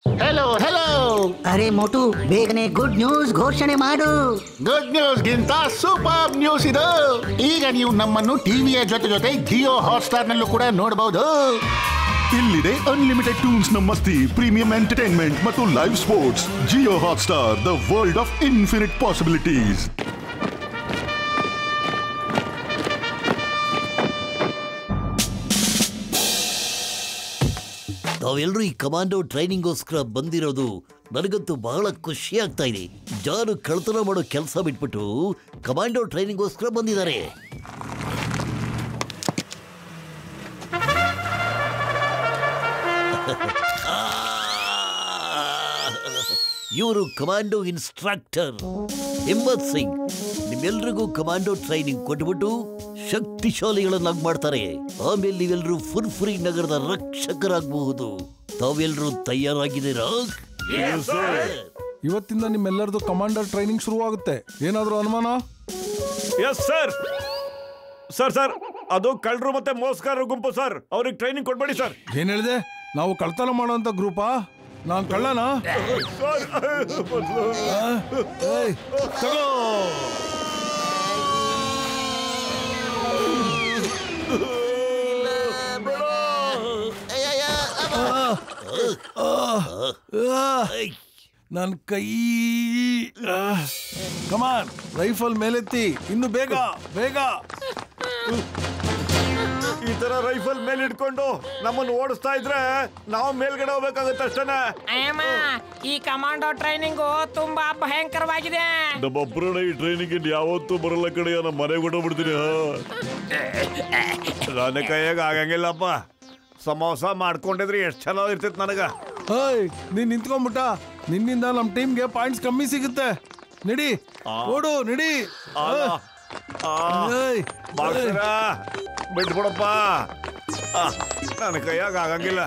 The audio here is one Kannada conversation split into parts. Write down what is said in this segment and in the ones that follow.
हेलो हेलो अरे मोटू ಬೇಗನೆ ಗುಡ್ ನ್ಯೂಸ್ ಘೋಷಣೆ ಮಾಡು. ಗುಡ್ ನ್ಯೂಸ್ ಗಿಂತ ಸೂಪರ್ ನ್ಯೂಸ್ ಇದು. ಈಗ ನೀವು ನಮ್ಮನ್ನು ಟಿವಿಯ ಜೊತೆ ಜೊತೆ ಜಿಯೋ ಹಾಟ್ಸ್ಟಾರ್ ನಲ್ಲೂ ಕೂಡ ನೋಡಬಹುದು. ಇಲ್ಲಿದೆ ಅನ್ಲಿಮಿಟೆಡ್ ಟೂನ್ಸ್ ನ ಮಸ್ತಿ, ಪ್ರೀಮಿಯಂ ಎಂಟರ್ಟೈನ್ಮೆಂಟ್ ಮತ್ತು live sports. Jio Hotstar, the world of infinite possibilities. ತಾವೆಲ್ಲರೂ ಈ ಕಮಾಂಡೋ ಟ್ರೈನಿಂಗ್ಗೋಸ್ಕರ ಬಂದಿರೋದು ನನಗಂತೂ ಬಹಳ ಖುಷಿ ಆಗ್ತಾ ಇದೆ. ಜಾನು ಕಳ್ತನ ಮಾಡೋ ಕೆಲಸ ಬಿಟ್ಬಿಟ್ಟು ಕಮಾಂಡೋ ಟ್ರೈನಿಂಗ್ಗೋಸ್ಕರ ಬಂದಿದ್ದಾರೆ. ಇವರು ಕಮಾಂಡೋ ಇನ್ಸ್ಟ್ರಕ್ಟರ್ ಹಿಮ್ಮತ್ ಸಿಂಗ್. ನಿಮ್ಮೆಲ್ರಿಗೂ ಕಮಾಂಡೋ ಟ್ರೈನಿಂಗ್ ಕೊಟ್ಬಿಟ್ಟು ಶಕ್ತಿಶಾಲಿಗಳನ್ನಾಗಿ ಮಾಡ್ತಾರೆ. ಆಮೇಲೆ ನೀವೆಲ್ಲರೂ ಫುರ್ಫುರಿ ನಗರದ ರಕ್ಷಕರಾಗಬಹುದು. ತಾವೆಲ್ಲರೂ ತಯಾರಾಗಿದ್ದೀರಾ? ಇವತ್ತಿಂದ ನಿಮ್ಮೆಲ್ಲರದು ಕಮಾಂಡರ್ ಟ್ರೈನಿಂಗ್ ಶುರುವಾಗುತ್ತೆ. ಏನಾದರೂ ಅನುಮಾನ? Yes sir. ಸರ್ ಸರ್ ಅದು ಕಳ್ಳರು ಮತ್ತೆ ಮೋಸಗಾರರ ಗುಂಪು ಸರ್. ಅವ್ರಿಗೆ ಟ್ರೈನಿಂಗ್ ಕೊಡ್ಬೇಡಿ ಸರ್. ಏನ್ ಹೇಳಿದೆ? ನಾವು ಕಳ್ತನ ಮಾಡೋಂಥ ಗ್ರೂಪಾ? ನಾನ್ ಕಳ್ಳನಾ? ತಗೋ. ನನ್ ಕೈ. ಕಮಾನ್, ರೈಫಲ್ ಮೇಲೆತ್ತಿ. ಇನ್ನು ಬೇಗ ಬೇಗ. ಈ ತರ ರೈಫಲ್ ಮೇಲೆ ಇಟ್ಕೊಂಡು ನಮ್ಮನ್ನು ಓಡಿಸ್ತಾ ಇದ್ರೆ ನಾವು ಮೇಲ್ಗಡೆ ಹೋಗ್ಬೇಕಾಗುತ್ತೆ ಅಷ್ಟೇನೆ. ಅಯ್ಯಮ್ಮ, ಈ ಕಮಾಂಡೋ ಟ್ರೈನಿಂಗು ತುಂಬಾ ಭಯಂಕರವಾಗಿದೆ. ನಮ್ಮೊಬ್ಬರನ್ನ ಈ ಟ್ರೈನಿಂಗ್ ಯಾವತ್ತೂ ಬರಲ್ಲ ಕಡೆಯ. ನಮ್ಮ ಮನೆಗೆ ಹೊಟ್ಟೋಗ್ಬಿಡ್ತೀನಿ. ನನ್ನ ಕೈಯಾಗ ಆಗಂಗಿಲ್ಲಪ್ಪ. ಸಮೋಸ ಮಾಡ್ಕೊಂಡಿದ್ರೆ ಎಷ್ಟು ಚೆನ್ನಾಗಿರ್ತೈತೆ ನನಗ. ನೀನ್ ನಿಂತ್ಕೊಂಡ್ಬಿಟ್ಟ. ನಿನ್ನಿಂದ ನಮ್ ಟೀಮ್ಗೆ ಪಾಯಿಂಟ್ಸ್ ಕಮ್ಮಿ ಸಿಗುತ್ತೆ. ನಡಿ ಓಡು, ನಡಿ. ಬಿಟ್ಬಿಡಪ್ಪ, ನನ್ನ ಕೈಯಾಗ ಆಗಂಗಿಲ್ಲ.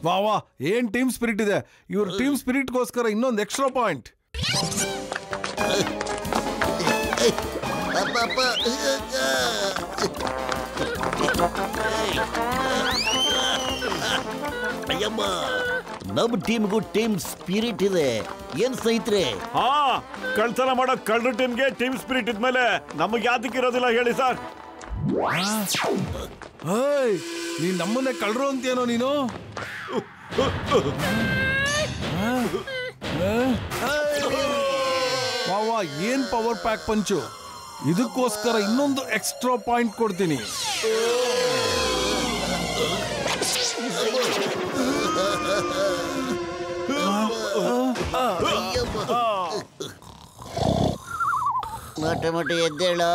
ವಾ ವಾ, ಏನ್ ಟೀಮ್ ಸ್ಪಿರಿಟ್ ಇದೆ. ಇವ್ರ ಟೀಮ್ ಸ್ಪಿರಿಟ್ಗೋಸ್ಕರ ಇನ್ನೊಂದು ಎಕ್ಸ್ಟ್ರಾ ಪಾಯಿಂಟ್. ಅಯ್ಯಮ್ಮ, ನಮ್ಮ ಟೀಮ್ಗೂ ಟೀಮ್ ಸ್ಪಿರಿಟ್ ಇದೆ. ಏನ್ ಸ್ನೇಹಿತರೆ? ಹಾ, ಕಳ್ತನ ಮಾಡೋ ಕಳ್ಳರ ಟೀಮ್ಗೆ ಟೀಮ್ ಸ್ಪಿರಿಟ್ ಇದ್ಮೇಲೆ ನಮಗೆ ಯಾತಕ್ಕೆ ಇರೋದಿಲ್ಲ ಹೇಳಿ ಸರ್? ನೀನ್ ನಮ್ಮನ್ನೇ ಕಳ್ಳರು ಅಂತೇನೋ ನೀನು? ವಾ, ಏನ್ ಪವರ್ ಪ್ಯಾಕ್ ಪಂಚು. ಇದಕ್ಕೋಸ್ಕರ ಇನ್ನೊಂದು ಎಕ್ಸ್ಟ್ರಾ ಪಾಯಿಂಟ್ ಕೊಡ್ತೀನಿ. ಮೊಟ್ಟೆ ಮೊಟ್ಟೆ ಎದ್ದೇಳು.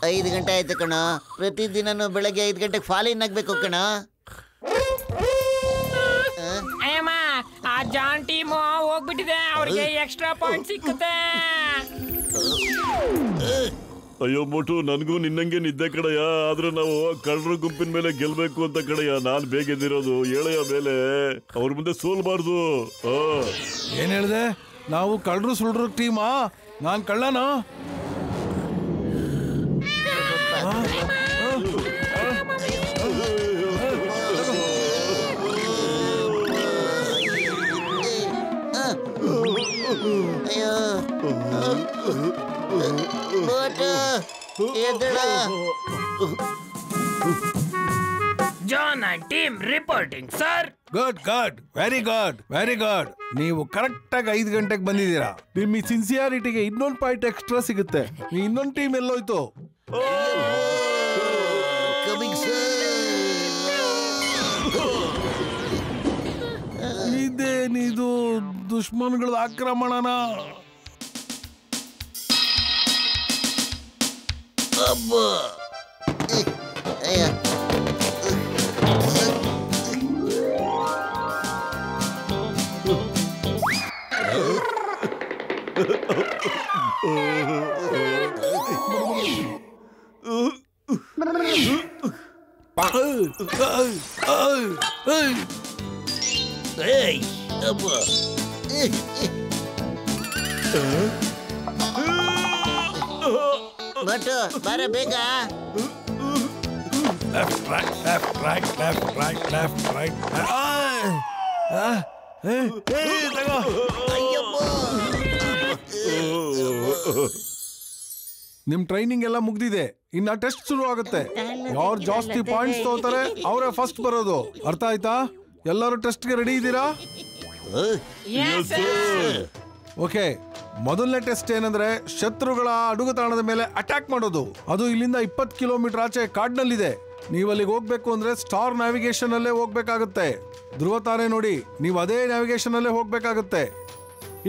5 ಗಂಟೆ ಆಯ್ತು ಕಣ. ಪ್ರತಿದಿನನೂ ಬೆಳಗ್ಗೆ 5 ಗಂಟೆಗೆ ಫಾಲಿನ್ ಆಗ್ಬೇಕು ಕಣ. ಅಯ್ಯಮ್ಮ, ಆ ಜಾನ್ ಟೀಮ್ ಹೋಗ್ಬಿಟ್ಟಿದೆ. ಅವ್ರಿಗೆ ಎಕ್ಸ್ಟ್ರಾ ಪಾಯಿಂಟ್ ಸಿಕ್ಕುತ್ತೆ. ಅಯ್ಯೋ ಮೋಟು, ನನಗೂ ನಿನ್ನಂಗೆ ನಿದ್ದೆ ಕಡೆಯ. ಆದ್ರೆ ನಾವು ಕಳ್ಳರ ಗುಂಪಿನ ಮೇಲೆ ಗೆಲ್ಬೇಕು ಅಂತ ಕಡೆಯ. ನಾನ್ ಬೇಗ ಎದ್ದಿರೋದು. ಏಳೆಯ ಮೇಲೆ ಅವ್ರ ಮುಂದೆ ಸೋಲ್ಬಾರ್ದು. ಏನ್ ಹೇಳ್ದೆ? ನಾವು ಕಳ್ಳರು ಸುಳ್ರು ಟೀಮಾ? ನಾನ್ ಕಳ್ಳನಾ? ಅಯ್ಯೋ John and team reporting sir. Good good, very good, very good. ನೀವು ಕರೆಕ್ಟ್ ಆಗಿ 5 ಗಂಟೆಗೆ ಬಂದಿದ್ದೀರಾ. ನಿಮ್ಮ ಸಿನ್ಸಿಯಾರಿಟಿಗೆ ಇನ್ನೊಂದು ಪಾಯಿಂಟ್ ಎಕ್ಸ್ಟ್ರಾ ಸಿಗುತ್ತೆ. ಇನ್ನೊಂದು ಟೀಮ್ ಎಲ್ಲೋಯ್ತು? ಇದೇನಿದು ದುಶ್ಮನ್ಗಳ ಆಕ್ರಮಣನ? Hey, Abba. ಮೋಟು ಬಾರ ಬೇಗ. Left right left right left right left right. ನಿಮ್ ಟ್ರೈನಿಂಗ್ ಎಲ್ಲ ಮುಗ್ದಿದೆ, ಇನ್ನ ಟೆಸ್ಟ್ ಶುರು ಆಗುತ್ತೆ. ಯಾರು ಜಾಸ್ತಿ ಪಾಯಿಂಟ್ಸ್ ತಗೋತಾರೆ ಅವರೇ ಫಸ್ಟ್ ಬರೋದು. ಅರ್ಥ ಆಯ್ತಾ? ಎಲ್ಲರೂ ಟೆಸ್ಟ್ಗೆ ರೆಡಿ ಇದ್ದೀರಾ? ಓಕೆ, ಮೊದಲನೇ ಟೆಸ್ಟ್ ಏನಂದ್ರೆ ಶತ್ರುಗಳ ಅಡುಗುತಾಣದ ಮೇಲೆ ಅಟ್ಯಾಕ್ ಮಾಡೋದು. ಅದು ಇಲ್ಲಿಂದ 20 ಕಿಲೋಮೀಟರ್ ಆಚೆ ಕಾಡ್ನಲ್ಲಿದೆ. ನೀವು ಅಲ್ಲಿಗೆ ಹೋಗ್ಬೇಕು ಅಂದ್ರೆ ಸ್ಟಾರ್ ನ್ಯಾವಿಗೇಷನ್ ಅಲ್ಲೇ ಹೋಗ್ಬೇಕಾಗುತ್ತೆ. ಧ್ರುವ ತಾರೆ ನೋಡಿ, ನೀವು ಅದೇ ನ್ಯಾವಿಗೇಷನ್ ಅಲ್ಲೇ ಹೋಗ್ಬೇಕಾಗುತ್ತೆ.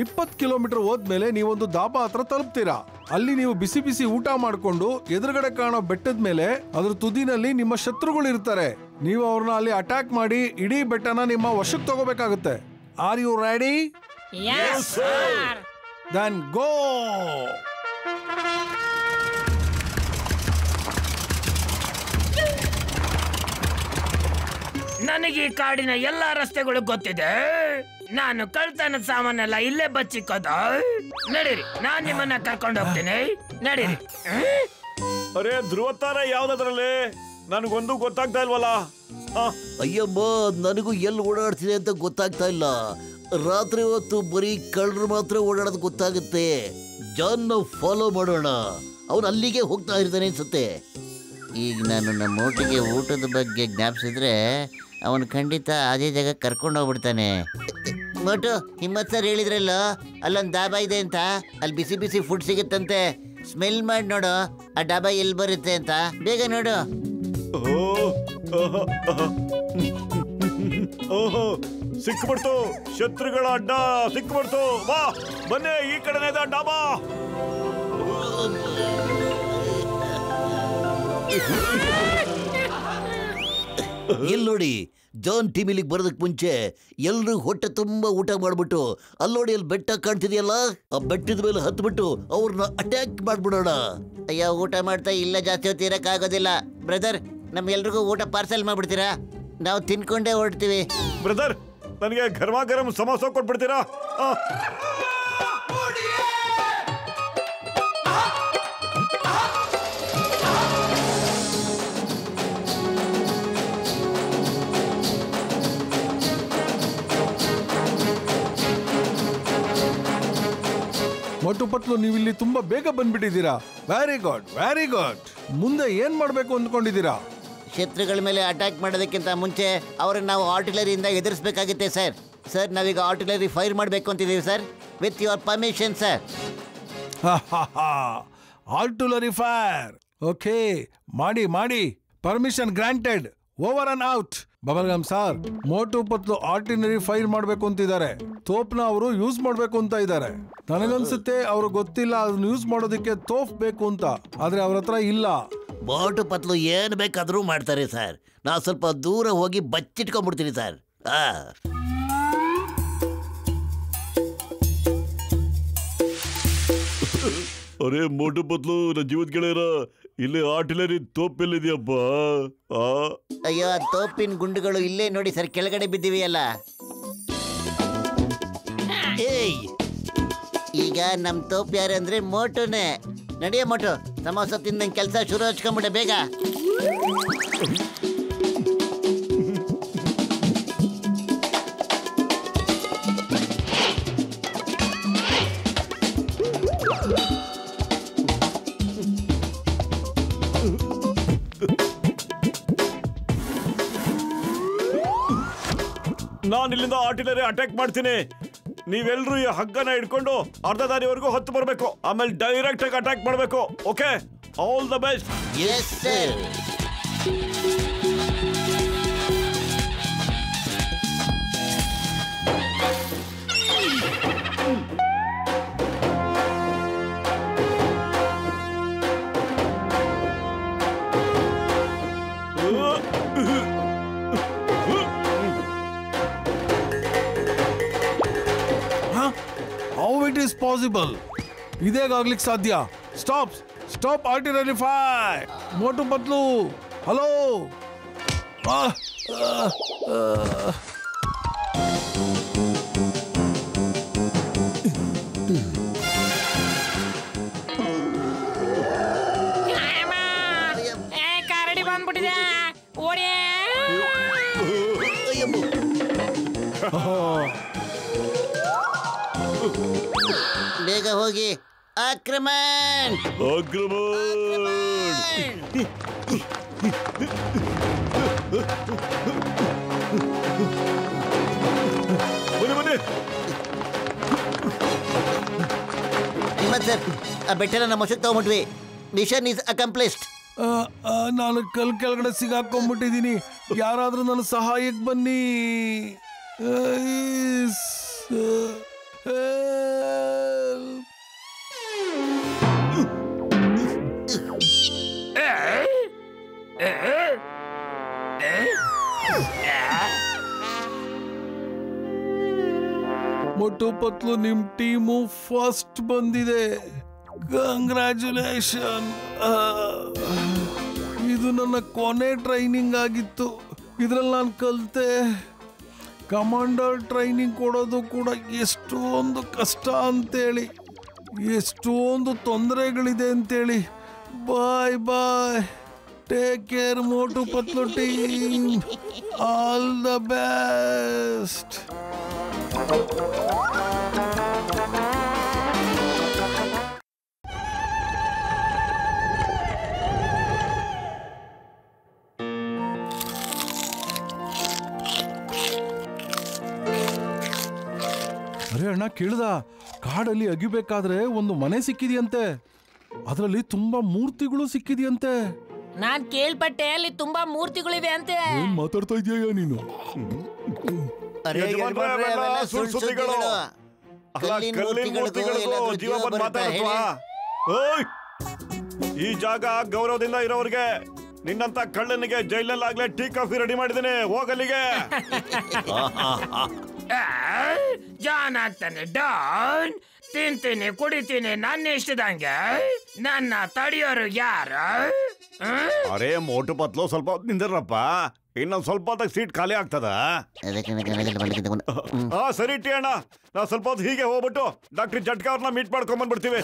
20 ಕಿಲೋಮೀಟರ್ ಹೋದ್ಮೇಲೆ ನೀವೊಂದು ದಾಬಾ ಹತ್ರ ತಲುಪ್ತೀರಾ. ಅಲ್ಲಿ ನೀವು ಬಿಸಿ ಬಿಸಿ ಊಟ ಮಾಡ್ಕೊಂಡು ಎದುರುಗಡೆ ಕಾಣೋ ಬೆಟ್ಟದ ಮೇಲೆ ಅದ್ರ ತುದಿನಲ್ಲಿ ನಿಮ್ಮ ಶತ್ರುಗಳು ಇರ್ತಾರೆ. ನೀವು ಅವ್ರನ್ನ ಅಲ್ಲಿ ಅಟ್ಯಾಕ್ ಮಾಡಿ ಇಡೀ ಬೆಟ್ಟನ ನಿಮ್ಮ ವಶಕ್ಕೆ ತಗೋಬೇಕಾಗುತ್ತೆ. Are you ready? Then go! ನನಗೆ ಈ ಕಾಡಿನ ಎಲ್ಲಾ ರಸ್ತೆಗಳು ಗೊತ್ತಿದೆ. ನಾನು ಕಳ್ತನದ ಸಾಮಾನೆಲ್ಲ ಇಲ್ಲೇ ಬಚ್ಚಿಕ್ಕೋದು. ನಡೀರಿ, ನಾನ್ ನಿಮ್ಮನ್ನ ಕರ್ಕೊಂಡು ಹೋಗ್ತೀನಿ. ನಡೀರಿ. ಅರೆ ಧ್ರುವ ತಾರೆ ಯಾವ್ದ್ರಲ್ಲಿ? ನನಗೊಂದು ಗೊತ್ತಾಗ್ತಾ ಇಲ್ವಲ್ಲ. ಅಯ್ಯಮ್ಮ, ನನಗೂ ಎಲ್ಲಿ ಓಡಾಡ್ತಿದೆ ಅಂತ ಗೊತ್ತಾಗ್ತಾ ಇಲ್ಲ. ರಾತ್ರಿ ಹೊತ್ತು ಬರೀ ಕಳ್ಳರು ಮಾತ್ರ ಓಡಾಡೋದು ಗೊತ್ತಾಗುತ್ತೆ. ಜಾನ್ ಫಾಲೋ ಮಾಡೋಣ, ಅವನು ಅಲ್ಲಿಗೆ ಹೋಗ್ತಾ ಇರ್ತಾನೆ ಅನ್ಸುತ್ತೆ. ಈಗ ನಾನು ನಮ್ಮ ಮೋಟಿಗೆ ಊಟದ ಬಗ್ಗೆ ಜ್ಞಾಪಿಸಿದ್ರೆ ಅವನು ಖಂಡಿತ ಅದೇ ಜಾಗ ಕರ್ಕೊಂಡು ಹೋಗ್ಬಿಡ್ತಾನೆ. ಮೋಟು, ಹಿಮ್ಮತ್ ಸರ್ ಹೇಳಿದ್ರಲ್ಲ ಅಲ್ಲೊಂದು ಡಾಬಾ ಇದೆ ಅಂತ. ಅಲ್ಲಿ ಬಿಸಿ ಬಿಸಿ ಫುಡ್ ಸಿಗುತ್ತಂತೆ. ಸ್ಮೆಲ್ ಮಾಡಿ ನೋಡು ಆ ಡಾಬಾ ಎಲ್ಲಿ ಬರುತ್ತೆ ಅಂತ. ಬೇಗ ನೋಡು. ಓಹೋ, ಸಿಕ್ಬಿಡ್ತು, ಶತ್ರುಗಳ ಅಡ್ಡ ಸಿಕ್ಬಿಡ್ತು. ಬಾ ಬನ್ನಿ, ಈ ಕಡೆನೇ ಡಾಬಾ. ಇಲ್ಲಿ ನೋಡಿ, ಜಾನ್ ಟಿಮಿಲಿಗೆ ಬರೋದಕ್ಕೆ ಮುಂಚೆ ಎಲ್ರು ಹೊಟ್ಟೆ ತುಂಬಾ ಊಟ ಮಾಡ್ಬಿಟ್ಟು ಅಲ್ಲಿ ನೋಡಿ, ಅಲ್ಲಿ ಬೆಟ್ಟ ಕಾಣ್ತಿದೆಯಲ್ಲ, ಆ ಬೆಟ್ಟದ ಮೇಲೆ ಹತ್ಬಿಟ್ಟು ಅವ್ರನ್ನ ಅಟ್ಯಾಕ್ ಮಾಡ್ಬಿಡೋಣ. ಅಯ್ಯೋ, ಊಟ ಮಾಡ್ತಾ ಇಲ್ಲ ಜಾಸ್ತಿ ಹೊತ್ತು ಇರೋಕ್ಕಾಗೋದಿಲ್ಲ. ಬ್ರದರ್, ನಮ್ಗೆಲ್ರಿಗೂ ಊಟ ಪಾರ್ಸಲ್ ಮಾಡ್ಬಿಡ್ತೀರಾ? ನಾವು ತಿನ್ಕೊಂಡೇ ಹೊರಡ್ತೀವಿ. ಬ್ರದರ್, ನನಗೆ ಗರ್ಮಾ ಗರಂ ಸಮೋಸ ಕೊಟ್ಬಿಡ್ತೀರಾ? ಮೊಟ್ಟು ಪತ್ಲು, ನೀವು ಇಲ್ಲಿ ತುಂಬಾ ಬೇಗ ಬಂದ್ಬಿಟ್ಟಿದ್ದೀರಾ. Very good, very good. ಮುಂದೆ ಏನ್ ಮಾಡ್ಬೇಕು ಅಂದ್ಕೊಂಡಿದ್ದೀರಾ? ಶತ್ರುಗಳ ಮೇಲೆ ಅಟ್ಯಾಕ್ ಮಾಡೋದಕ್ಕಿಂತ ಮುಂಚೆ ಅವ್ರನ್ನ ನಾವು ಆರ್ಟಿಲರಿಯಿಂದ ಎದುರಿಸಬೇಕಾಗುತ್ತೆ ಸರ್. ಸರ್, ನಾವೀಗ ಆರ್ಟಿಲರಿ ಫೈರ್ ಮಾಡಬೇಕು ಅಂತಿದ್ದೀವಿ sir, with your permission sir. Artillery fire. Okay, ಮಾಡಿ ಮಾಡಿ. Permission granted. Over and out. Bubblegum sir, Motu Patlu artillery fire ಮಾಡ್ಬೇಕು ಅಂತಿದ್ದಾರೆ. ತೋಪ್ನ ಅವರು ಯೂಸ್ ಮಾಡ್ಬೇಕು ಅಂತ ಇದ್ದಾರೆ. ನನಗನ್ಸುತ್ತೆ ಅವ್ರು ಗೊತ್ತಿಲ್ಲ ಅದನ್ನ ಯೂಸ್ ಮಾಡೋದಕ್ಕೆ ತೋಪ್ ಬೇಕು ಅಂತ, ಆದ್ರೆ ಅವ್ರ ಹತ್ರ ಇಲ್ಲ. ಮೋಟು ಪತ್ಲು ಏನ್ ಬೇಕಾದ್ರೂ ಮಾಡ್ತಾರೆ ಸರ್. ನಾ ಸ್ವಲ್ಪ ದೂರ ಹೋಗಿ ಬಚ್ಚಿಟ್ಕೊಂಡ್ಬಿಡ್ತೀನಿ ಸರ್. ಅರೆ ಮೋಟು ಪತ್ಲು, ನನ್ನ ಜೀವದ ಗೆಳೆಯರ, ಇಲ್ಲಿ ಆರ್ಟಿಲರಿ ತೋಪೆಲ್ಲಿದೆಯಪ್ಪ? ಅಯ್ಯೋ, ಆ ತೋಪಿನ ಗುಂಡುಗಳು ಇಲ್ಲೇ ನೋಡಿ ಸರ್, ಕೆಳಗಡೆ ಬಿದ್ದಿವೆಯಲ್ಲ. ಈಗ ನಮ್ ತೋಪ್ ಯಾರು ಅಂದ್ರೆ ಮೋಟುನೇ. ನಡಿಯ ಮೋಟು, ಸಮೋಸ ತಿಂದಂಗೆ ಕೆಲಸ ಶುರು ಹಚ್ಕೊಂಬಿಡೆ ಬೇಗ. ನಾನು ಇಲ್ಲಿಂದ ಆರ್ಟಿಲರಿ ಅಟ್ಯಾಕ್ ಮಾಡ್ತೀನಿ. ನೀವೆಲ್ಲರೂ ಈ ಹಗ್ಗನ ಹಿಡ್ಕೊಂಡು ಅರ್ಧ ದಾರಿವರೆಗೂ ಹೊತ್ತು ಬರಬೇಕು. ಆಮೇಲೆ ಡೈರೆಕ್ಟ್ ಆಗಿ ಅಟ್ಯಾಕ್ ಮಾಡಬೇಕು. Okay, all the best. Yes sir. How it is possible? ಇದೇಗಾಗ್ಲಿಕ್ಕೆ ಸಾಧ್ಯ? Stop, stop artillery fire. Motu Patlu, hello. ಬಂದ್ಬಿಟ್ಟಿದೆ. ಓಡಿ. ಬೇಗ ಹೋಗಿ. ಆಕ್ರಮಣ್ ಬನ್ನಿ. ಹಿಮ್ಮತ್ ಸರ್, ಆ ಬೆಟ್ಟನ ನಮ್ಮ ವಶಕ್ಕೆ ತಗೊಂಡ್ಬಿಟ್ವಿ. Mission is accomplished. ನಾನು ಕೆಳಗಡೆ ಸಿಗಾಕೊಂಡ್ಬಿಟ್ಟಿದ್ದೀನಿ. ಯಾರಾದ್ರೂ ನನ್ನ ಸಹಾಯಕ್ಕೆ ಬನ್ನಿ. ಮೊಟ್ಟು ಪತ್ಲು ನಿಮ್ ಟೀಮು ಫಸ್ಟ್ ಬಂದಿದೆ. ಕಂಗ್ರ್ಯಾಚುಲೇಷನ್. ಇದು ನನ್ನ ಕೊನೆ ಟ್ರೈನಿಂಗ್ ಆಗಿತ್ತು. ಇದ್ರಲ್ಲಿ ನಾನು ಕಲಿತೆ ಕಮಾಂಡರ್ ಟ್ರೈನಿಂಗ್ ಕೊಡೋದು ಕೂಡ ಎಷ್ಟೊಂದು ಕಷ್ಟ ಅಂತೇಳಿ, ಎಷ್ಟೊಂದು ತೊಂದರೆಗಳಿದೆ ಅಂತೇಳಿ. Bye bye. Take care Motu Patlu team. All the best. ಅರೆ ಅಣ್ಣ, ಕೇಳ್ದ? ಕಾಡಲ್ಲಿ ಅಗಿಬೇಕಾದ್ರೆ ಒಂದು ಮನೆ ಸಿಕ್ಕಿದೆಯಂತೆ. ಅದರಲ್ಲಿ ತುಂಬಾ ಮೂರ್ತಿಗಳು ಸಿಕ್ಕಿದೆಯಂತೆ. ನಾನ್ ಕೇಳ್ಪಟ್ಟೆ ಅಲ್ಲಿ ತುಂಬಾ ಮೂರ್ತಿಗಳಿವೆ ಅಂತೆ. ಏನ್ ಮಾತಾಡ್ತಾ ಇದೀಯ ನೀನು? ಈ ಜಾಗ ಗೌರವದಿಂದ ಇರೋರಿಗೆ, ನಿನ್ನಂತ ಕಳ್ಳನಿಗೆ ಜೈಲಲ್ಲಾಗ್ಲೇ ಟೀ ಕಾಫಿ ರೆಡಿ ಮಾಡಿದ್ದೇನೆ. ಹೋಗಲ್ಲಿಗೆ. ಜಾನ್ ಆಗ್ತಾನೆ ಡಾನ್. ತಿಂತೀನಿ ಕುಡಿತೀನಿ ನನ್ನ ಇಷ್ಟದಂಗೆ. ನನ್ನ ತಡಿಯೋರು ಯಾರು? ಅರೇ ಮೋಟು ಪತ್ಲು, ಸ್ವಲ್ಪ ನಿಂದಿರಪ್ಪ. ಇನ್ನೊಂದು ಸ್ವಲ್ಪ ಹೊತ್ತಾಗ ಸೀಟ್ ಖಾಲಿ ಆಗ್ತದ. ಸರಿ ಟಿ ಅಣ್ಣ, ನಾವು ಸ್ವಲ್ಪ ಹೊತ್ತು ಹೀಗೆ ಹೋಗ್ಬಿಟ್ಟು ಡಾಕ್ಟರ್ ಜಟ್ಕಾ ಅವ್ರನ್ನ ಮೀಟ್ ಮಾಡ್ಕೊಂಡ್ ಬಂದ್ಬಿಡ್ತೀವಿ.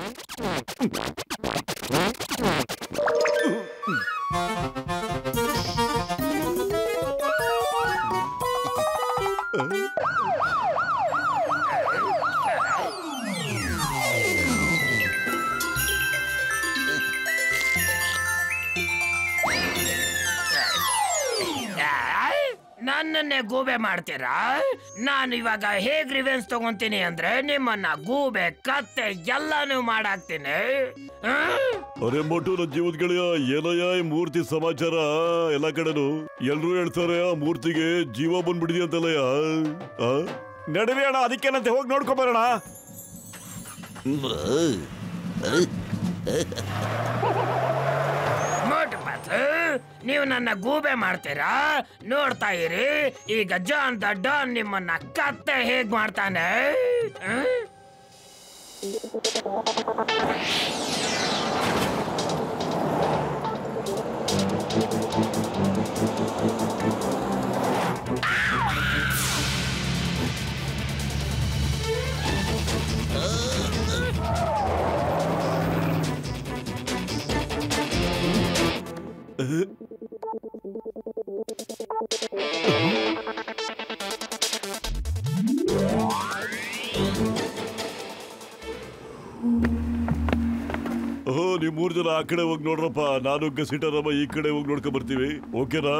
ನನ್ನನ್ನೇ ಗೂಬೆ ಮಾಡ್ತೀರಾ? ನಾನು ಇವಾಗ ಹೇಗ್ ರಿವೆನ್ಸ್ ತಗೊಂತೀನಿ ಅಂದ್ರೆ ನಿಮ್ಮನ್ನ ಗೂಬೆ ಕತ್ತೆ ಎಲ್ಲಾನು ಮಾಡಾಕ್ತೀನಿ. ಅರೆ ಮೋಟು, ನನ್ನ ಜೀವದ ಗೆಳೆಯ, ಏನಯ್ಯ ಈ ಮೂರ್ತಿ ಸಮಾಚಾರ? ಎಲ್ಲ ಕಡೆನು ಎಲ್ರು ಹೇಳ್ತಾರೆ ಆ ಮೂರ್ತಿಗೆ ಜೀವ ಬಂದ್ಬಿಟ್ಟಿದ್ಯಂತಲ್ಲಯ್ಯ. ನಡೀರಿ ಅಣ್ಣ, ಅದಕ್ಕೇನಂತೆ ಹೋಗಿ ನೋಡ್ಕೊಂಬರೋಣ. ನೀವು ನನ್ನ ಗೂಬೆ ಮಾಡ್ತೀರಾ? ನೋಡ್ತಾ ಇರಿ, ಈಗ ಜಾನ್ ದ ಡಾನ್ ನಿಮ್ಮನ್ನ ಕತ್ತೆ ಹೇಗ್ ಮಾಡ್ತಾನೆ. ನೀವು 3 ಜನ ಆ ಕಡೆ ಹೋಗಿ ನೋಡ್ರಪ್ಪ. ನಾನು ಗಸಿಟರಮ್ಮ ಈ ಕಡೆ ಹೋಗಿ ನೋಡ್ಕೊಂಡ್ ಬರ್ತೀವಿ. ಓಕೆನಾ?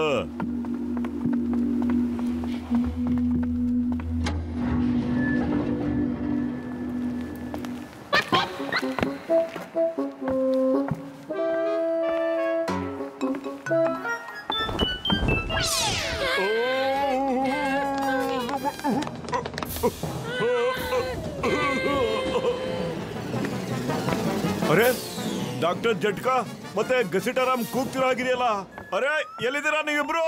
ಅರೆ ಡಾಕ್ಟರ್ ಜಟ್ಕಾ ಮತ್ತೆ ಗಸಿಟರಾಮ್ ಕೂಗ್ತಿರೋ ಆಗಿದೆಯಲ್ಲ. ಅರೆ ಎಲ್ಲಿದ್ದೀರಾ ನೀವಿಬ್ರು?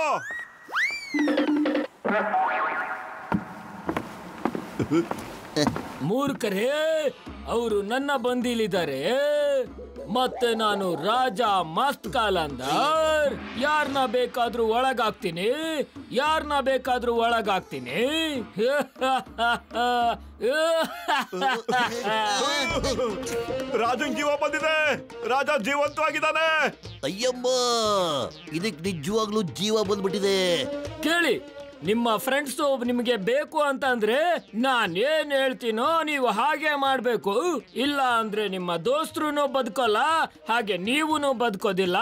ಮೂರ್ಖರೇ, ಅವರು ನನ್ನ ಬಂದಿಲಿದ್ದಾರೆ. ಮತ್ತೆ ನಾನು ರಾಜ ಮಸ್ತ್ ಕಾಲಂದರ್. ಯಾರನ್ನ ಬೇಕಾದ್ರೂ ಒಳಗಾಗ್ತೀನಿ, ಯಾರನ್ನ ಬೇಕಾದ್ರೂ ಒಳಗಾಗ್ತೀನಿ. ರಾಜನ್ ಜೀವ ಬಂದಿದೆ, ರಾಜ ಜೀವಂತವಾಗಿದ್ದಾನೆ. ಅಯ್ಯಮ್ಮ, ಇದಕ್ ನಿಜವಾಗ್ಲೂ ಜೀವ ಬಂದ್ಬಿಟ್ಟಿದೆ. ಕೇಳಿ, ನಿಮ್ಮ ಫ್ರೆಂಡ್ಸ್ ನಿಮಗೆ ಬೇಕು ಅಂತ ಅಂದ್ರೆ ನಾನ್ ಏನ್ ಹೇಳ್ತೀನೋ ನೀವು ಹಾಗೆ ಮಾಡ್ಬೇಕು. ಇಲ್ಲ ಅಂದ್ರೆ ನಿಮ್ಮ ದೋಸ್ತರು ಬದುಕೋಲ್ಲ, ಹಾಗೆ ನೀವುನು ಬದುಕೋದಿಲ್ಲ.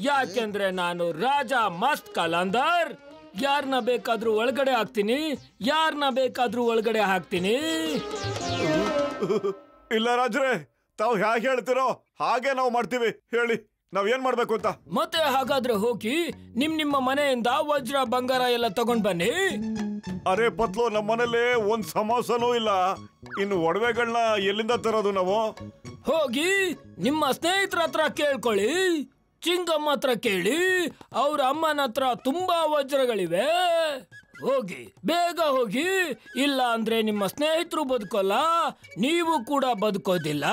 ಯಾಕೆಂದ್ರೆ ನಾನು ರಾಜ ಮಸ್ತ್ ಕಲಂದರ್. ಯಾರನ್ನ ಬೇಕಾದ್ರೂ ಒಳಗಡೆ ಹಾಕ್ತೀನಿ, ಯಾರನ್ನ ಬೇಕಾದ್ರೂ ಒಳಗಡೆ ಹಾಕ್ತೀನಿ. ಇಲ್ಲ ರಾಜ್ರೆ, ತಾವು ಹೇಗೆ ಹೇಳ್ತಿರೋ ಹಾಗೆ ನಾವು ಮಾಡ್ತೀವಿ. ಹೇಳಿ, ನಾವ್ ಏನ್ ಮಾಡ್ಬೇಕು ಅಂತ. ಮತ್ತೆ ಹಾಗಾದ್ರೆ ಹೋಗಿ ನಿಮ್ಮ ಮನೆಯಿಂದ ವಜ್ರ ಬಂಗಾರ ಎಲ್ಲ ತಗೊಂಡ್ ಬನ್ನಿ. ಅರೆ ಪತ್ಲು, ನಮ್ಮ ಮನೇಲಿ ಒಂದ್ ಸಮೋಸನೂ ಇಲ್ಲ, ಇನ್ನು ಒಡವೆಗಳನ್ನ ಎಲ್ಲಿಂದ ತರೋದು ನಾವು? ಹೋಗಿ ನಿಮ್ಮ ಸ್ನೇಹಿತರ ಹತ್ರ ಕೇಳ್ಕೊಳ್ಳಿ. ಚಿಂಗಮ್ಮ ಹತ್ರ ಕೇಳಿ, ಅವ್ರ ಅಮ್ಮನ ಹತ್ರ ತುಂಬಾ ವಜ್ರಗಳಿವೆ. ಹೋಗಿ, ಬೇಗ ಹೋಗಿ. ಇಲ್ಲ ಅಂದ್ರೆ ನಿಮ್ಮ ಸ್ನೇಹಿತರು ಬದುಕೋಲ್ಲ, ನೀವು ಕೂಡ ಬದುಕೋದಿಲ್ಲ.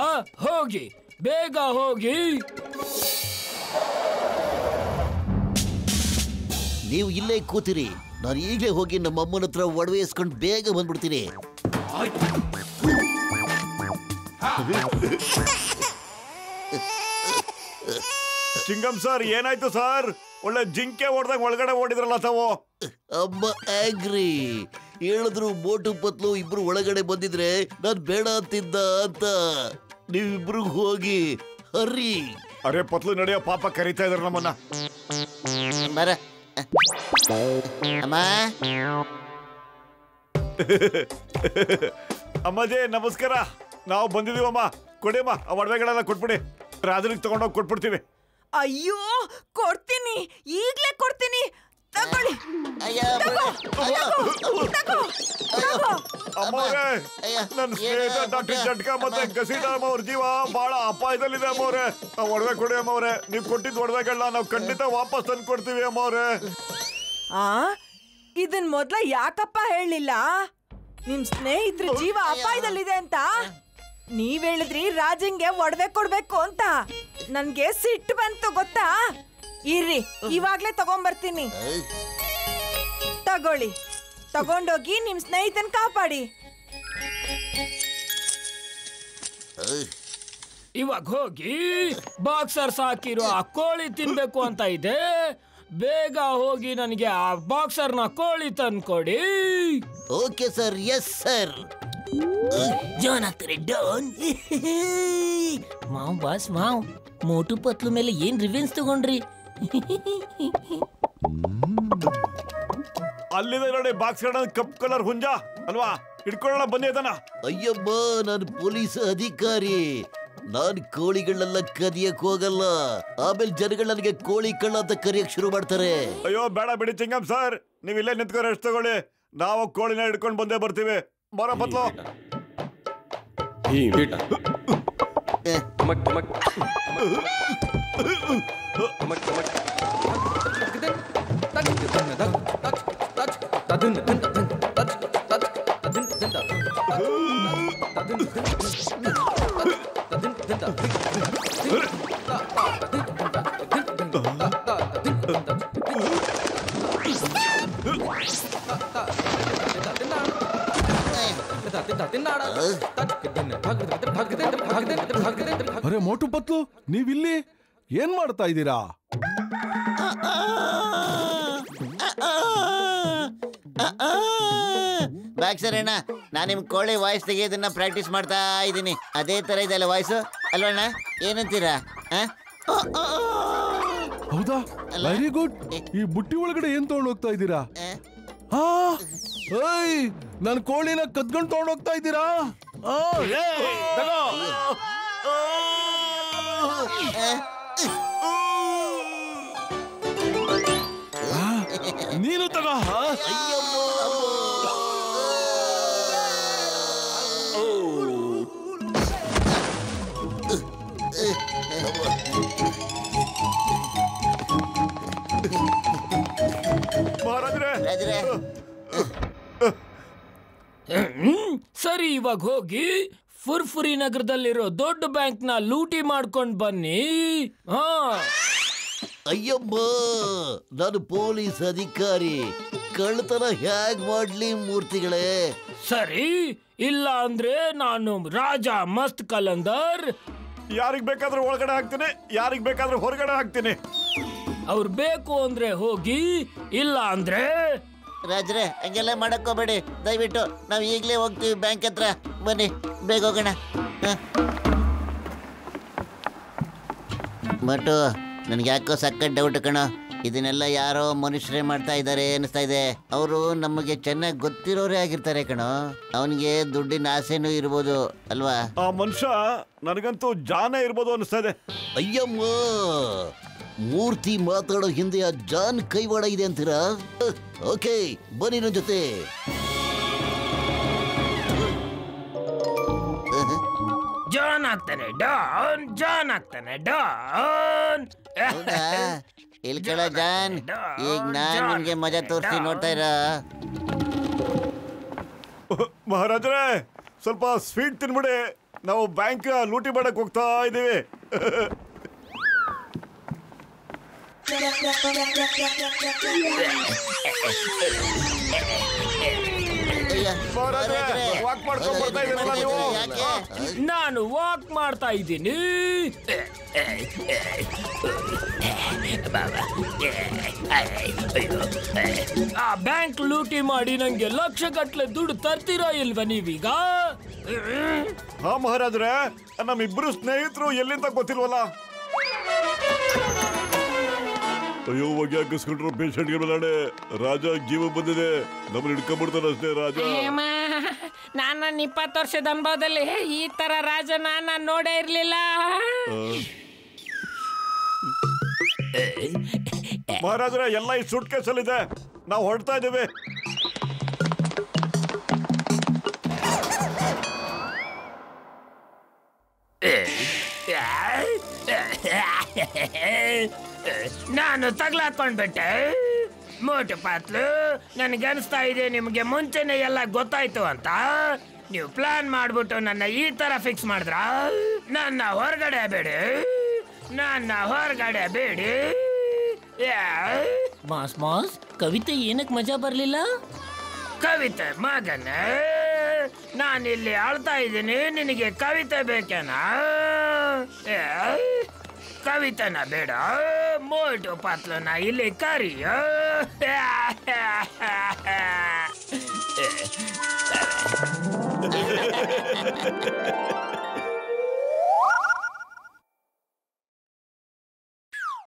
ಹೋಗಿ, ಬೇಗ ಹೋಗಿ. ನೀವು ಇಲ್ಲೇ ಕೂತಿರಿ, ನಾನು ಈಗಲೇ ಹೋಗಿ ನಮ್ಮ ಅಮ್ಮನ ಹತ್ರ ಒಡವೆ ಇಸ್ಕೊಂಡು ಬೇಗ ಬಂದ್ಬಿಡ್ತೀನಿ. ಚಿಂಗಮ್ ಸರ್, ಏನಾಯ್ತು ಸರ್? ಒಳ್ಳೆ ಜಿಂಕೆ ಓಡ್ದಂಗ್ ಒಳಗಡೆ ಓಡಿದ್ರಲ್ಲ ತಾವು. ಅಮ್ಮ ಆಂಗ್ರಿ. ಹೇಳಿದ್ರು ಮೋಟು ಪತ್ಲು ಇಬ್ರು ಒಳಗಡೆ ಬಂದಿದ್ರೆ ನಾನ್ ಬೇಡ ಅಂತಿದ್ದ ಅಂತ. ನೀವಿಬ್ರು ಹೋಗಿ ಹರ್ರಿ. ಅರೆ ಪತ್ಲು, ನಡೆಯೋ, ಪಾಪ ಕರೀತಾ ಇದಾರೆ ನಮ್ಮನ್ನ. ಬರ ಅಮ್ಮ. ಅಮ್ಮಾಜಿ ನಮಸ್ಕಾರ, ನಾವು ಬಂದಿದೀವಮ್ಮ. ಕೊಡಿಯಮ್ಮ, ಆ ಒಡವೆಗಳೆಲ್ಲ ಕೊಟ್ಬಿಡಿ, ರಾಜನಿಗೆ ತಗೊಂಡೋಗಿ ಕೊಟ್ಬಿಡ್ತೀವಿ. ಅಯ್ಯೋ, ಕೊಡ್ತೀನಿ, ಈಗ್ಲೇ ಕೊಡ್ತೀನಿ, ತಗೊಳ್ಳಿ. ಅಮ್ಮವ್ರೆ, ನನ್ನ ಸ್ನೇಹಿತ ಡಾಕ್ಟರ್ ಜಟ್ಕಾ ಮತ್ತೆ ಗಸೀರಾಮ್ ಅವ್ರ ಜೀವ ಬಹಳ ಅಪಾಯದಲ್ಲಿದೆ ಅಮ್ಮವ್ರೆ. ನಾವು ಒಡವೆ ಕೊಡಿ ಅಮ್ಮವ್ರೆ. ನೀವು ಕೊಟ್ಟಿದ್ದ ಒಡವೆಗಳನ್ನ ನಾವು ಖಂಡಿತ ವಾಪಸ್ ತಂದು ಕೊಡ್ತೀವಿ ಅಮ್ಮವ್ರೆ. ಇದನ್ ಮೊದ್ಲ ಯಾಕಪ್ಪ ಹೇಳಿಲ್ಲ? ನಿಮ್ ಸ್ನೇಹಿತರ ಜೀವ ಅಪಾಯದಲ್ಲಿದೆ ಅಂತ. ನೀವ್ ಹೇಳಿದ್ರಿ ರಾಜಂಗೆ ಒಡವೆ ಕೊಡ್ಬೇಕು ಅಂತ. ನನ್ಗೆ ಸಿಟ್ಟು ಬಂತು ಗೊತ್ತಾ? ಇರ್ರಿ, ಇವಾಗ್ಲೇ ತಗೊಂಡ್ಬರ್ತೀನಿ. ತಗೊಳ್ಳಿ, ತಗೊಂಡೋಗಿ ನಿಮ್ ಸ್ನೇಹಿತನ್ ಕಾಪಾಡಿ. ಇವಾಗ ಹೋಗಿ ಬಾಕ್ಸರ್ಸ್ ಹಾಕಿರೋ ಆ ಕೋಳಿ ತಿನ್ಬೇಕು ಅಂತ ಇದೆ. ಬೇಗ ಹೋಗಿ ನನಗೆ ಆ ಬಾಕ್ಸರ್ನ ಕೋಳಿ ತಂದ್ಕೊಡಿ. Okay sir, yes sir. John ಆಗ್ತಾರೆ ಡಾನ್. ಮಾವ್ ಬಾಸ್ ಮಾವ್, ಮೋಟು ಪತ್ಲು ಮೇಲೆ ಏನ್ ರಿವೆನ್ಸ್ ತಗೊಂಡ್ರಿ? ಅಲ್ಲಿದೆ ನೋಡಿ ಬಾಕ್ಸ್ ಕಪ್ ಕಲರ್ ಹುಂಜ ಅಲ್ವಾ? ಹಿಡ್ಕೊಳ್ಳೋಣ ಬನ್ನಿ ಅದನ್ನ. ಅಯ್ಯಮ್ಮ, ನಾನು ಪೊಲೀಸ್ ಅಧಿಕಾರಿ. ನಾನು ಕೋಳಿಗಳನ್ನೆಲ್ಲ ಕದಿಯಕ್ ಹೋಗಲ್ಲ. ಆಮೇಲೆ ಜನಗಳು ನನಗೆ ಕೋಳಿ ಕಳ್ಳ ಅಂತ ಕರಿಯಕ್ ಶುರು ಮಾಡ್ತಾರೆ. ಅಯ್ಯೋ ಬೇಡ ಬಿಡಿ ಚಿಂಗಮ್ ಸರ್, ನೀವು ಇಲ್ಲೇ ನಿಂತ್ಕೊ ರೆಸ್ಟ್ ತಗೊಳ್ಳಿ. ನಾವು ಕೋಳಿನ ಹಿಡ್ಕೊಂಡು ಬಂದೇ ಬರ್ತೀವಿ. ಬರೋ ಪತ್ಲು. ಅರೆ ಮೋಟು ಪತ್ಲು, ನೀವಿಲ್ಲಿ ಏನ್ ಮಾಡ್ತಾ ಇದ್ದೀರಾ? ಬಾಕ್ಸರ್ ಅಣ್ಣ, ನಾನು ನಿಮ್ ಕೋಳಿ ವಾಯ್ಸ್ ತೆಗೆಯೋದನ್ನ ಪ್ರಾಕ್ಟೀಸ್ ಮಾಡ್ತಾ ಇದ್ದೀನಿ. ಅದೇ ತರ ಇದೆಲ್ಲ ವಾಯ್ಸು ಅಲ್ವಣ್ಣ? ಏನಂತೀರಾ? ಹೌದಾ, ವೆರಿ ಗುಡ್. ಈ ಬುಟ್ಟಿ ಒಳಗಡೆ ಏನ್ ತಗೊಂಡ್ ಹೋಗ್ತಾ ಇದ್ದೀರಾ? ನನ್ ಕೋಳಿನ ಕದ್ಕೊಂಡು ತಗೊಂಡ್ ಹೋಗ್ತಾ ಇದ್ದೀರಾ? ನೀನು ತಗೋ. ಸರಿ, ಇವಾಗ ಹೋಗಿ ಫುರ್ಫುರಿ ನಗರದಲ್ಲಿರೋ ದೊಡ್ಡ ಬ್ಯಾಂಕ್ ನ ಲೂಟಿ ಮಾಡ್ಕೊಂಡ್ ಬನ್ನಿ. ಹಾ, ಅಯ್ಯಮ್ಮ, ನಾನು ಪೊಲೀಸ್ ಅಧಿಕಾರಿ, ಕಳ್ತನ ಹೇಗ್ ಮಾಡ್ಲಿ ಮೂರ್ತಿಗಳೇ? ಸರಿ, ಇಲ್ಲ ಅಂದ್ರೆ ನಾನು ರಾಜ ಮಸ್ತ್ ಕಲಂದರ್. ಯಾರಿಗ್ ಬೇಕಾದ್ರೂ ಒಳಗಡೆ ಹಾಕ್ತೀನಿ, ಯಾರಿಗ್ ಬೇಕಾದ್ರೂ ಹೊರಗಡೆ ಹಾಕ್ತೀನಿ. ಅವ್ರು ಬೇಕು ಅಂದ್ರೆ ಹೋಗಿ, ಇಲ್ಲ ಅಂದ್ರೆ ರಾಜ್ರೆ ಹಂಗೆಲ್ಲ ಮಾಡಕ್ ಹೋಗ್ಬೇಡಿ ದಯವಿಟ್ಟು. ನಾವು ಈಗಲೇ ಹೋಗ್ತೀವಿ ಬ್ಯಾಂಕ್ ಹತ್ರ. ಬನ್ನಿ ಬೇಗ ಹೋಗೋಣ. ಬಟ್ ನನ್ಗೆ ಯಾಕೋ ಸಕ್ಕ ಡೌಟ್ ಕಣ. ಇದನ್ನೆಲ್ಲ ಯಾರೋ ಮನುಷ್ಯರೇ ಮಾಡ್ತಾ ಇದ್ದಾರೆ ಅನಿಸ್ತಾ ಇದೆ. ಅವರು ನಮಗೆ ಚೆನ್ನಾಗಿ ಗೊತ್ತಿರೋರೇ ಆಗಿರ್ತಾರೆ ಕಣೋ. ಅವನಿಗೆ ದುಡ್ಡಿನ ಆಸೆನೂ ಇರ್ಬೋದು ಅಲ್ವಾ? ಆ ಮನುಷ್ಯ ನನಗಂತೂ ಜಾನೇ ಇರ್ಬೋದು ಅನಿಸ್ತಾ ಇದೆ. ಅಯ್ಯಮ್ಮ, ಮೂರ್ತಿ ಮಾತಾಡೋ ಹಿಂದೆ ಆ ಜಾನ್ ಕೈವಾಡ ಇದೆ ಅಂತೀರಾ? ಓಕೆ, ಬನ್ನಿ ನನ್ನ ಜೊತೆ. ಜಾನ್ ಆಗ್ತಾನೆ ಡಾನ್, ಜಾನ್ ಆಗ್ತಾನೆ ಡಾನ್. ಇಲ್ಕಳ ಜಾನ್, ಈಗ ನಾನ್ ನಿಮ್ಗೆ ಮಜಾ ತೋರಿಸಿ ನೋಡ್ತಾ ಇರ. ಮಹಾರಾಜರೇ, ಸ್ವಲ್ಪ ಸ್ವೀಟ್ ತಿನ್ಬಿಡಿ. ನಾವು ಬ್ಯಾಂಕ್ ಲೂಟಿ ಮಾಡಕ್ ಹೋಗ್ತಾ ಇದ್ದೀವಿ. ವಾಕ್ ಮಾಡ್ಕೊಂಡು ಬರ್ತಾ ಇದ್ದೀರಲ್ಲ ನೀವು? ನಾನು ವಾಕ್ ಮಾಡ್ತಾ ಇದ್ದೀನಿ. ಆ ಬ್ಯಾಂಕ್ ಲೂಟಿ ಮಾಡಿ ನಂಗೆ ಲಕ್ಷ ಗಟ್ಲೆ ದುಡ್ಡು ತರ್ತೀರಾ ಇಲ್ವಾ ನೀವೀಗ? ಹಾ ಮಹಾರಾಜರೇ, ನಮ್ಮಿಬ್ರು ಸ್ನೇಹಿತರು ಎಲ್ಲಿಂದ ಗೊತ್ತಿಲ್ವಲ್ಲ. ಅಯ್ಯೋ, ಹೊಗೆ ಹಾಕಿಸ್ಕೊಂಡ್ರು ಪೇಷಂಟ್ಗೆ ಮೇಲೆ ರಾಜ ಜೀವ ಬಂದಿದೆ. ನಮ್ಮನ್ನ ಹಿಡ್ಕೊಂಡ್ಬಿಡ್ತಾನೆ ಅಷ್ಟೇ ರಾಜ. ನಾನು 20 ವರ್ಷದ ಅನುಭವದಲ್ಲಿ ಈ ತರ ರಾಜನ ನಾನು ನೋಡೇ ಇರ್ಲಿಲ್ಲ. ಮಹಾರಾಜರ, ಎಲ್ಲ ಈ ಸೂಟ್ ಕೇಸಲ್ಲಿದೆ. ನಾವು ಹೊರಡ್ತಾ ಇದ್ದೀವಿ. ನಾನು ತಗ್ಲಾಕೊಂಡ್ಬಿಟ್ಟೆ. ಮೋಟು ಪಾತ್ಲು, ನನಗನ್ಸ್ತಾ ಇದೆ ನಿಮ್ಗೆ ಮುಂಚೆನೆ ಎಲ್ಲ ಗೊತ್ತಾಯ್ತು ಅಂತ. ನೀವು ಪ್ಲಾನ್ ಮಾಡ್ಬಿಟ್ಟು ನನ್ನ ಈ ತರ ಫಿಕ್ಸ್ ಮಾಡಿದ್ರ. ನನ್ನ ಹೊರಗಡೆ ಬೇಡಿ, ನನ್ನ ಹೊರಗಡೆ ಬೇಡಿ. ಮಾಸ್ ಕವಿತೆ ಏನಕ್ಕೆ ಮಜಾ ಬರ್ಲಿಲ್ಲ? ಕವಿತೆ ಮಗನ, ನಾನಿಲ್ಲಿ ಆಳ್ತಾ ಇದ್ದೀನಿ, ನಿನಗೆ ಕವಿತೆ ಬೇಕೇನಾ? ಕವಿತೆನ ಬೇಡ, ಮೋಟು ಪಾತ್ಲನ ಇಲ್ಲಿ ಕರಿಯ.